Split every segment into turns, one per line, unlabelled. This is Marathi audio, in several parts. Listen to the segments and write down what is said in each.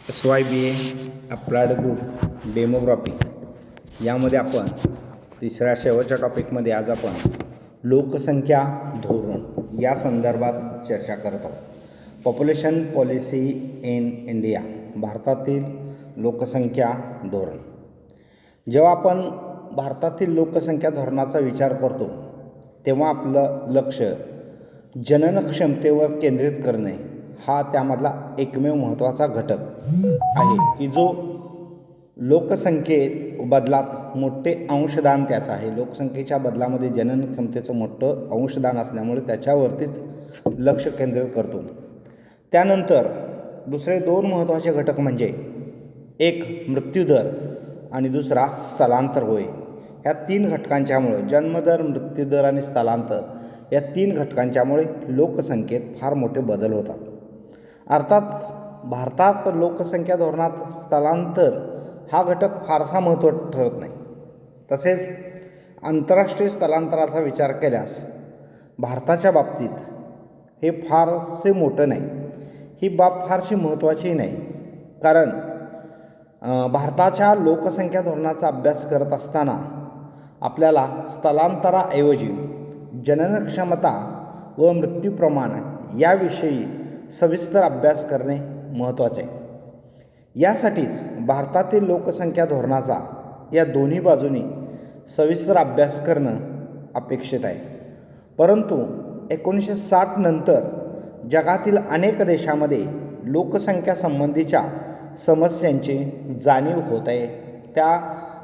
SYBA अप्लाइड ग्रुप डेमोग्राफी यामध्ये आपण तिसऱ्या शेवटच्या टॉपिकमध्ये आज आपण लोकसंख्या धोरण या संदर्भात चर्चा करत आहोत. पॉप्युलेशन पॉलिसी इन इंडिया, भारतातील लोकसंख्या धोरण. जेव्हा आपण भारतातील लोकसंख्या धोरणाचा विचार करतो तेव्हा आपलं लक्ष जनन क्षमतेवर केंद्रित करणे हा त्यामधला एकमेव महत्त्वाचा घटक आहे की जो लोकसंख्येत बदलात मोठे अंशदान त्याचं आहे. लोकसंख्येच्या बदलामध्ये जनन क्षमतेचं मोठं अंशदान असल्यामुळे त्याच्यावरतीच लक्ष केंद्रित करतो. त्यानंतर दुसरे दोन महत्त्वाचे घटक म्हणजे एक मृत्यूदर आणि दुसरा स्थलांतर होय. ह्या तीन घटकांच्यामुळे जन्मदर, मृत्यूदर आणि स्थलांतर या तीन घटकांच्यामुळे लोकसंख्येत फार मोठे बदल होतात. अर्थात भारतात लोकसंख्या धोरणात स्थलांतर हा घटक फारसा महत्त्वाचा ठरत नाही. तसेच आंतरराष्ट्रीय स्थलांतराचा विचार केल्यास भारताच्या बाबतीत हे फारसे मोठं नाही. ही बाब फारशी महत्त्वाची नाही, कारण भारताच्या लोकसंख्या धोरणाचा अभ्यास करत असताना आपल्याला स्थलांतराऐवजी जननक्षमता व मृत्यू प्रमाण याविषयी सविस्तर अभ्यास करणे महत्त्वाचे आहे. यासाठीच भारतातील लोकसंख्या धोरणाचा या दोन्ही बाजूंनी सविस्तर अभ्यास करणं अपेक्षित आहे. परंतु 1960 नंतर जगातील अनेक देशामध्ये लोकसंख्या संबंधीच्या समस्यांची जाणीव होत आहे. त्या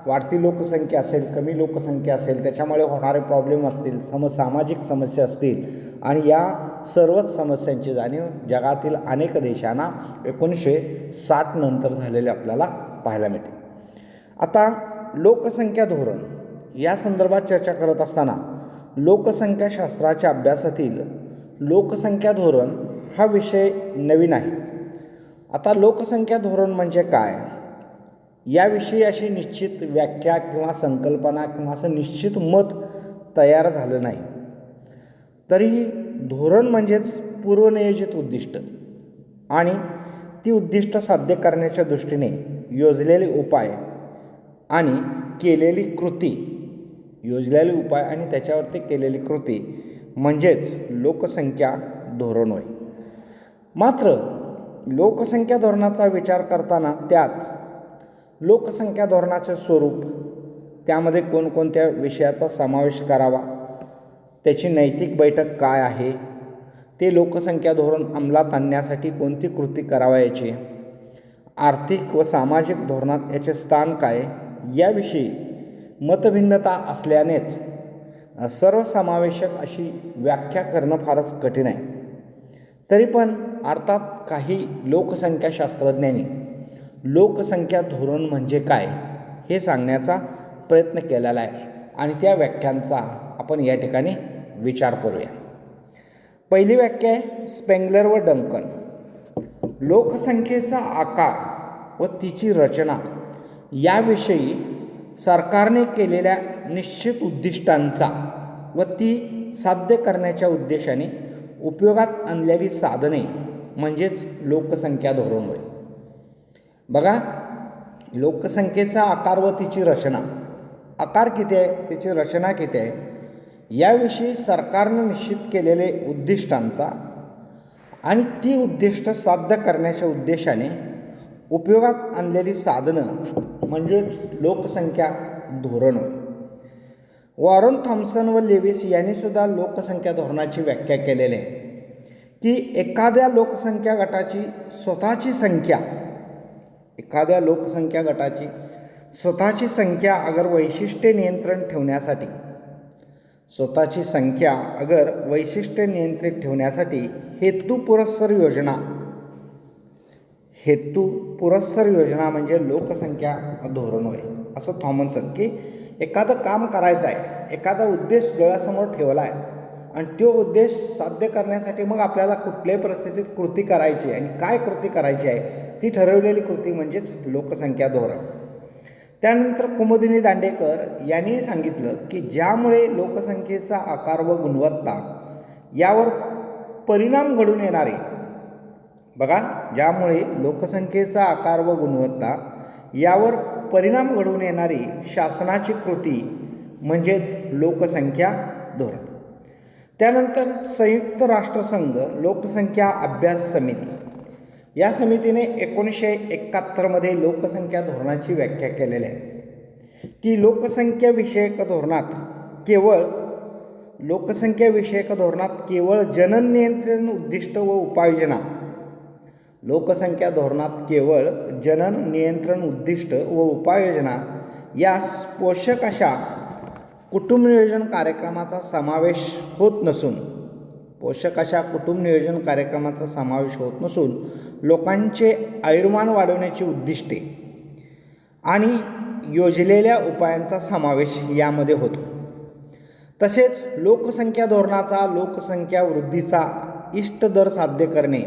वाढती लोकसंख्या असेल, कमी लोकसंख्या असेल, त्याच्यामुळे होणारे प्रॉब्लेम असतील, सामाजिक समस्या असतील आणि या सर्वच समस्यांची जाणीव जगातील अनेक देशांना 1960 नंतर झालेले आपल्याला पाहायला मिळते. आता लोकसंख्या धोरण या संदर्भात चर्चा करत असताना लोकसंख्याशास्त्राच्या अभ्यासातील लोकसंख्या धोरण हा विषय नवीन आहे. आता लोकसंख्या धोरण म्हणजे काय याविषयी अशी निश्चित व्याख्या किंवा संकल्पना किंवा असं निश्चित मत तयार झालं नाही. तरीही धोरण म्हणजेच पूर्वनियोजित उद्दिष्ट आणि ती उद्दिष्ट साध्य करण्याच्या दृष्टीने योजलेले उपाय आणि केलेली कृती, योजलेले उपाय आणि त्याच्यावरती केलेली कृती म्हणजेच लोकसंख्या धोरण होय. मात्र लोकसंख्या धोरणाचा विचार करताना त्यात लोकसंख्या धोरणाचे स्वरूप, त्यामध्ये कोणकोणत्या विषयाचा समावेश करावा, त्याची नैतिक बैठक काय आहे, ते लोकसंख्या धोरण अंमलात आणण्यासाठी कोणती कृती करावयाची, आर्थिक व सामाजिक धोरणात याचे स्थान काय याविषयी मतभिन्नता असल्यानेच सर्वसमावेशक अशी व्याख्या करणं फारच कठीण आहे. तरी पण अर्थात काही लोकसंख्याशास्त्रज्ञांनी लोकसंख्या धोरण म्हणजे काय हे सांगण्याचा प्रयत्न केलेला आहे आणि त्या व्याख्यांचा आपण या ठिकाणी विचार करूया. पहिली व्याख्या आहे स्पेंगलर व डंकन. लोकसंख्येचा आकार व तिची रचना याविषयी सरकारने केलेल्या निश्चित उद्दिष्टांचा व ती साध्य करण्याच्या उद्देशाने उपयोगात आणलेली साधने म्हणजेच लोकसंख्या धोरण होय. बघा, लोकसंख्येचा आकार व तिची रचना, आकार किती आहे, तिची रचना किती आहे याविषयी सरकारनं निश्चित केलेले उद्दिष्टांचा आणि ती उद्दिष्ट साध्य करण्याच्या उद्देशाने उपयोगात आणलेली साधनं म्हणजेच लोकसंख्या धोरण होय. वॉरन थॉम्सन व लेविस यांनी सुद्धा लोकसंख्या धोरणाची व्याख्या केलेली आहे की एखाद्या लोकसंख्या गटाची स्वतःची संख्या, एखाद्या लोकसंख्या गटाची स्वतःची संख्या अगर वैशिष्ट्ये नियंत्रण ठेवण्यासाठी, स्वतःची संख्या अगर वैशिष्ट्ये नियंत्रित ठेवण्यासाठी हेतुपुरस्सर योजना म्हणजे लोकसंख्या धोरण होय. असं थॉमसन की एखादं काम करायचं आहे, एखादा उद्देश डोळ्यासमोर ठेवला आहे आणि तो उद्देश साध्य करण्यासाठी मग आपल्याला कुठल्याही परिस्थितीत कृती करायची आणि काय कृती करायची आहे ती ठरवलेली कृती म्हणजेच लोकसंख्या धोरण. त्यानंतर कुमुदिनी दांडेकर यांनी सांगितलं की ज्यामुळे लोकसंख्येचा आकार व गुणवत्ता यावर परिणाम घडून येणारे बघा, ज्यामुळे लोकसंख्येचा आकार व गुणवत्ता यावर परिणाम घडवून येणारी शासनाची कृती म्हणजेच लोकसंख्या धोरण. त्यानंतर संयुक्त राष्ट्रसंघ लोकसंख्या अभ्यास समिती, या समितीने 1971मध्ये लोकसंख्या धोरणाची व्याख्या केलेली आहे की लोकसंख्याविषयक धोरणात केवळ जनन नियंत्रण उद्दिष्ट व उपाययोजना, लोकसंख्या धोरणात केवळ जनन नियंत्रण उद्दिष्ट व उपाययोजना यास पोषक अशा कुटुंब नियोजन कार्यक्रमाचा समावेश होत नसून लोकांचे आयुर्मान वाढवण्याची उद्दिष्टे आणि योजलेल्या उपायांचा समावेश यामध्ये होतो. तसेच लोकसंख्या धोरणाचा लोकसंख्या वृद्धीचा इष्ट दर साध्य करणे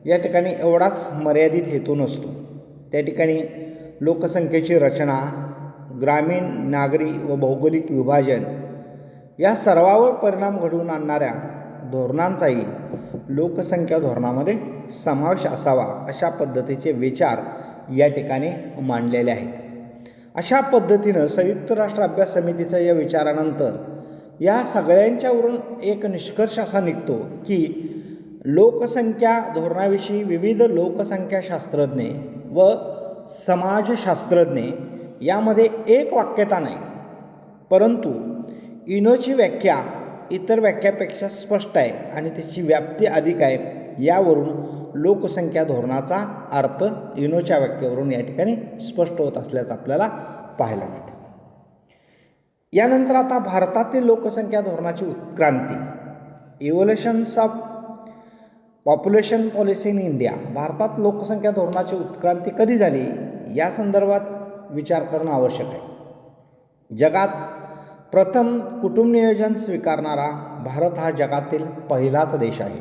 या ठिकाणी एवढाच मर्यादित हेतू नसतो. त्या ठिकाणी लोकसंख्येची रचना, ग्रामीण, नागरी व भौगोलिक विभाजन या सर्वावर परिणाम घडवून आणणाऱ्या धोरणांचाही लोकसंख्या धोरणामध्ये समावेश असावा अशा पद्धतीचे विचार या ठिकाणी मांडलेले आहेत. अशा पद्धतीनं संयुक्त राष्ट्र अभ्यास समितीच्या या विचारानंतर या सगळ्यांच्यावरून एक निष्कर्ष असा निघतो की लोकसंख्या धोरणाविषयी विविध लोकसंख्याशास्त्रज्ञ व समाजशास्त्रज्ञ यामध्ये एक वाक्यता नाही, परंतु युनोची व्याख्या इतर व्याख्यापेक्षा स्पष्ट आहे आणि त्याची व्याप्ती अधिक आहे. यावरून लोकसंख्या धोरणाचा अर्थ युनोच्या व्याख्येवरून या ठिकाणी स्पष्ट होत असल्याचं आपल्याला पाहायला मिळतं. यानंतर आता भारतातील लोकसंख्या धोरणाची उत्क्रांती, evolutions of population policy in India. भारतात लोकसंख्या धोरणाची उत्क्रांती कधी झाली या संदर्भात विचार करणं आवश्यक आहे. जगात प्रथम कुटुंब नियोजन स्वीकारणारा भारत हा जगातील पहिलाच देश आहे,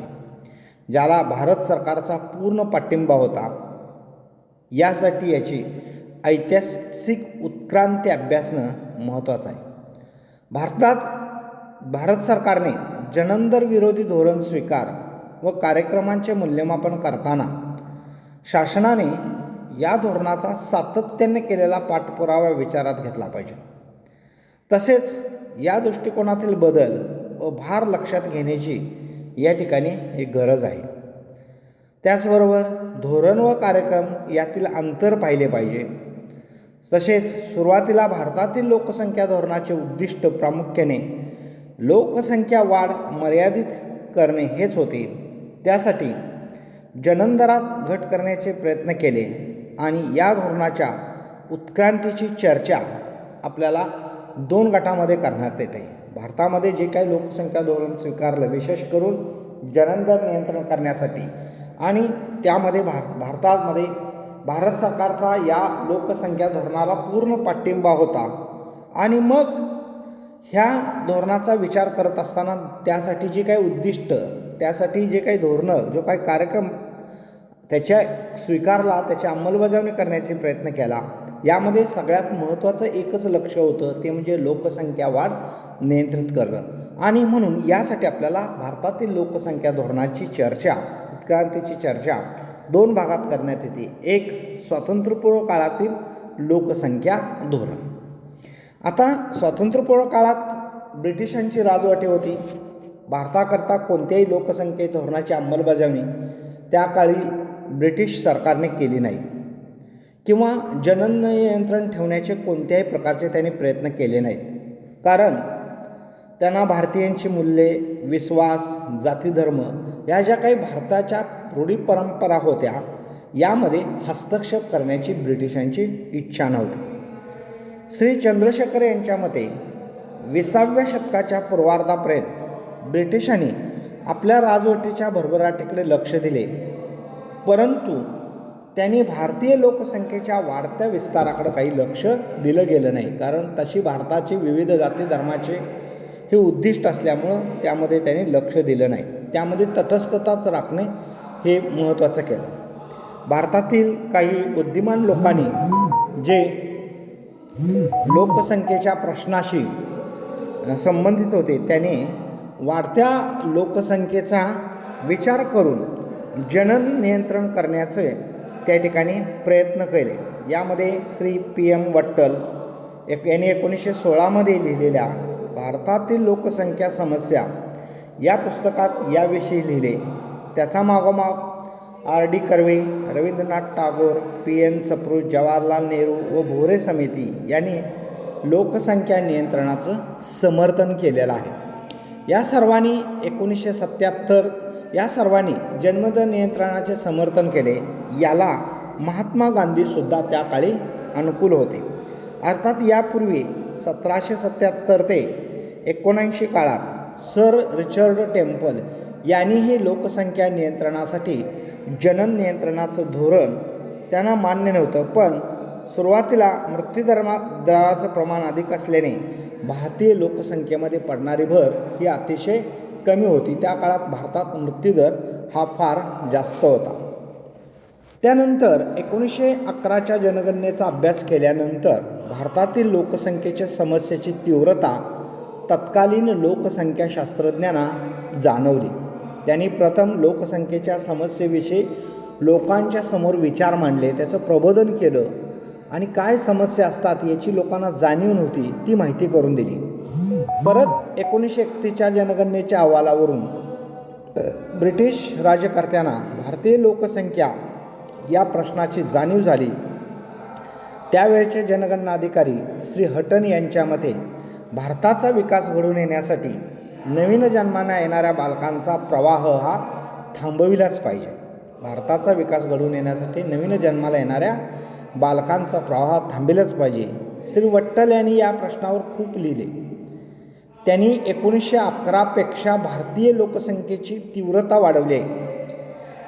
ज्याला भारत सरकारचा पूर्ण पाठिंबा होता. यासाठी याची ऐतिहासिक उत्क्रांती अभ्यासणं महत्त्वाचं आहे. भारत सरकारने जननदर विरोधी धोरण स्वीकार व कार्यक्रमांचे मूल्यमापन करताना शासनाने या धोरणाचा सातत्याने केलेला पाठपुरावा विचारात घेतला पाहिजे. तसेच या दृष्टिकोनातील बदल व भार लक्षात घेण्याची या ठिकाणी एक गरज आहे. त्याचबरोबर धोरण व कार्यक्रम यातील अंतर पाहिले पाहिजे. तसेच सुरुवातीला भारतातील लोकसंख्या धोरणाचे उद्दिष्ट प्रामुख्याने लोकसंख्या वाढ मर्यादित करणे हेच होते. त्यासाठी जननदरात घट करण्याचे प्रयत्न केले आणि या धोरणाच्या उत्क्रांतीची चर्चा आपल्याला 2 गटामध्ये करण्यात येते. भारतामध्ये जे काही लोकसंख्या धोरण स्वीकारलं विशेष करून जननदर नियंत्रण करण्यासाठी, आणि त्यामध्ये भारतामध्ये भारत सरकारचा या लोकसंख्या धोरणाला पूर्ण पाठिंबा होता. आणि मग ह्या धोरणाचा विचार करत असताना त्यासाठी जे काही उद्दिष्ट, त्यासाठी जे काही धोरणं, जो काही कार्यक्रम त्याच्या स्वीकारला, त्याची अंमलबजावणी करण्याचे प्रयत्न केला, यामध्ये सगळ्यात महत्त्वाचं एकच लक्ष होतं, ते म्हणजे लोकसंख्या वाढ नियंत्रित करणं. आणि म्हणून यासाठी आपल्याला भारतातील लोकसंख्या धोरणाची चर्चा, उत्क्रांतीची चर्चा 2 भागात करण्यात येते. एक स्वातंत्र्यपूर्व काळातील लोकसंख्या धोरण. आता स्वातंत्र्यपूर्व काळात ब्रिटिशांची राजवटी होती. भारताकरता कोणत्याही लोकसंख्या धोरणाची अंमलबजावणी त्या काळी ब्रिटिश सरकारने केली नाही किंवा जनन नियंत्रण ठेवण्याचे कोणत्याही प्रकारचे त्यांनी प्रयत्न केले नाहीत. कारण त्यांना भारतीयांची मूल्ये, विश्वास, जाती, धर्म या ज्या काही भारताच्या रूढी परंपरा होत्या यामध्ये हस्तक्षेप करण्याची ब्रिटिशांची इच्छा नव्हती. श्री चंद्रशेखर यांच्या मते 20व्या शतकाच्या पूर्वार्धापर्यंत ब्रिटिशांनी आपल्या राजवटीच्या भरभराटीकडे लक्ष दिले, परंतु त्यांनी भारतीय लोकसंख्येच्या वाढत्या विस्ताराकडे काही लक्ष दिलं गेलं नाही. कारण तशी भारताची विविध जाती धर्माचे हे उद्दिष्ट असल्यामुळं त्यामध्ये त्यांनी लक्ष दिलं नाही. त्यामध्ये तटस्थताच राखणे हे महत्त्वाचं केलं. भारतातील काही बुद्धिमान लोकांनी जे लोकसंख्येच्या प्रश्नाशी संबंधित होते, त्याने वाढत्या लोकसंख्येचा विचार करून जनन नियंत्रण करण्याचे त्या ठिकाणी प्रयत्न केले. यामध्ये श्री PM वट्टल यांनी 1916मध्ये लिहिलेल्या भारतातील लोकसंख्या समस्या या पुस्तकात याविषयी लिहिले. त्याचा मागोमाग RD कर्वे, रवींद्रनाथ टागोर, PN सप्रू, जवाहरलाल नेहरू व भोरे समिती यांनी लोकसंख्या नियंत्रणाचं समर्थन केलेलं आहे. या सर्वांनी जन्मदर नियंत्रणाचे समर्थन केले. याला महात्मा गांधीसुद्धा त्या काळी अनुकूल होते. अर्थात यापूर्वी 1777 ते 19 काळात सर रिचर्ड टेम्पल यांनीही लोकसंख्या नियंत्रणासाठी जनन नियंत्रणाचं धोरण त्यांना मान्य नव्हतं. पण सुरुवातीला मृत्यूदराचं प्रमाण अधिक असल्याने भारतीय लोकसंख्येमध्ये पडणारी भर ही अतिशय कमी होती. त्या काळात भारतात मृत्यूदर हा फार जास्त होता. त्यानंतर 1911च्या जनगणनेचा अभ्यास केल्यानंतर भारतातील लोकसंख्येच्या समस्येची तीव्रता तत्कालीन लोकसंख्याशास्त्रज्ञांना जाणवली. त्यांनी प्रथम लोकसंख्येच्या समस्येविषयी लोकांच्या समोर विचार मांडले, त्याचं प्रबोधन केलं आणि काय समस्या असतात याची लोकांना जाणीव नव्हती ती माहिती करून दिली. परत 1931च्या जनगणनेच्या अहवालावरून ब्रिटिश राज्यकर्त्यांना भारतीय लोकसंख्या या प्रश्नाची जाणीव झाली. त्यावेळचे जनगणना अधिकारी श्री हटन यांच्या मते भारताचा विकास घडून येण्यासाठी नवीन जन्माला येणाऱ्या बालकांचा प्रवाह हा थांबविलाच पाहिजे. भारताचा विकास घडून येण्यासाठी नवीन जन्माला येणाऱ्या बालकांचा प्रवाह थांबेलच पाहिजे. श्री वट्टल यांनी या प्रश्नावर खूप लिहिले. त्यांनी 1911पेक्षा भारतीय लोकसंख्येची तीव्रता वाढवली आहे.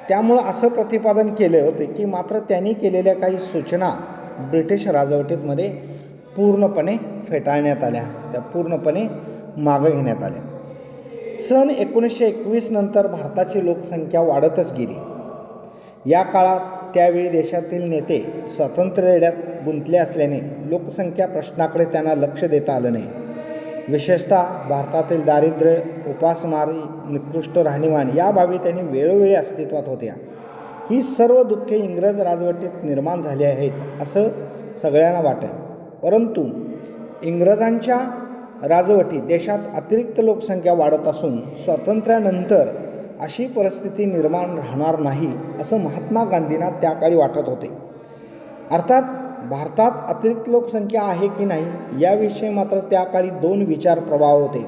त्यामुळं असं प्रतिपादन केले होते की मात्र त्यांनी केलेल्या काही सूचना ब्रिटिश राजवटीमध्ये पूर्णपणे फेटाळण्यात आल्या, त्या पूर्णपणे मागं घेण्यात आल्या. सन 1921 नंतर भारताची लोकसंख्या वाढतच गेली. या काळात त्यावेळी देशातील नेते स्वातंत्र्य लढ्यात गुंतले असल्याने लोकसंख्या प्रश्नाकडे त्यांना लक्ष देता आलं नाही. विशेषतः भारतातील दारिद्र्य, उपासमारी, निकृष्ट राहणीमान या बाबी त्यांनी वेळोवेळी अस्तित्वात होत्या. ही सर्व दुःखे इंग्रज राजवटीत निर्माण झाली आहेत असं सगळ्यांना वाटतं. परंतु इंग्रजांच्या राजवटीत देशात अतिरिक्त लोकसंख्या वाढत असून स्वातंत्र्यानंतर अशी परिस्थिती निर्माण राहणार नाही असं महात्मा गांधींना त्या काळी वाटत होते. अर्थात भारतात अतिरिक्त लोकसंख्या आहे की नाही याविषयी मात्र त्या काळी दोन विचार प्रभाव होते.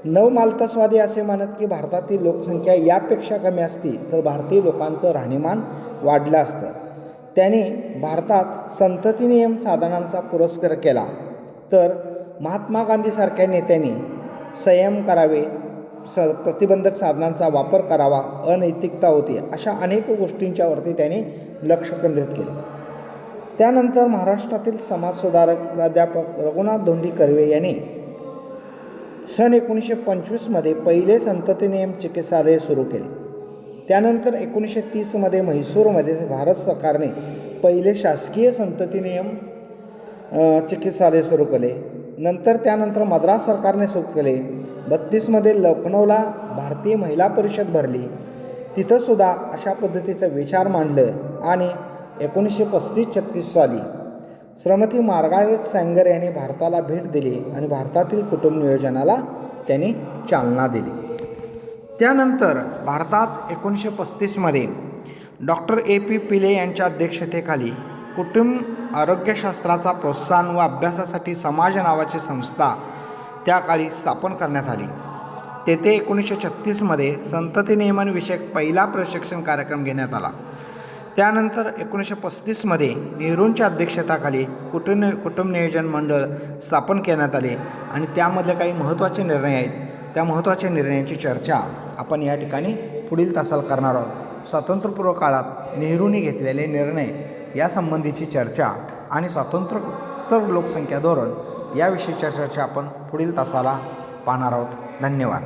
नवमाल्थसवादी असे मानत की भारतातील लोकसंख्या यापेक्षा कमी असती तर भारतीय लोकांचं राहणीमान वाढलं असतं. त्याने भारतात संतती नियम साधनांचा पुरस्कार केला. तर महात्मा गांधीसारख्या नेत्यांनी संयम करावे, प्रतिबंधक साधनांचा वापर करावा, अनैतिकता होती, अशा अनेक गोष्टींच्यावरती त्यांनी लक्ष केंद्रित केले. त्यानंतर महाराष्ट्रातील समाजसुधारक प्राध्यापक रघुनाथ धोंडी कर्वे यांनी सन 1925मध्ये पहिले संतती नियम चिकित्सालय सुरू केले. त्यानंतर 1930मध्ये म्हैसूरमध्ये भारत सरकारने पहिले शासकीय संतती नियम चिकित्सालय सुरू केले. त्यानंतर मद्रास सरकारने सुरू केले. 32मध्ये लखनौला भारतीय महिला परिषद भरली, तिथंसुद्धा अशा पद्धतीचा विचार मांडलं आणि 1935-36 साली श्रीमती मार्गारेट सँगर यांनी भारताला भेट दिली आणि भारतातील कुटुंब नियोजनाला त्यांनी चालना दिली. त्यानंतर भारतात 1935मध्ये डॉक्टर AP पिले यांच्या अध्यक्षतेखाली कुटुंब आरोग्यशास्त्राचा प्रोत्साहन व अभ्यासासाठी समाज नावाची संस्था त्या काळी स्थापन करण्यात आली. तेथे 1936मध्ये संतती नियमनविषयक पहिला प्रशिक्षण कार्यक्रम घेण्यात आला. त्यानंतर 1935मध्ये नेहरूंच्या अध्यक्षतेखाली कुटुंब नियोजन मंडळ स्थापन करण्यात आले आणि त्यामधले काही महत्त्वाचे निर्णय आहेत. त्या महत्त्वाच्या निर्णयांची चर्चा आपण या ठिकाणी पुढील तासाला करणार आहोत. स्वातंत्र्यपूर्व काळात नेहरूंनी घेतलेले निर्णय यासंबंधीची चर्चा आणि स्वातंत्र्योत्तर लोकसंख्या धोरण याविषयीच्या चर्चा आपण पुढील तासाला पाहणार आहोत. धन्यवाद.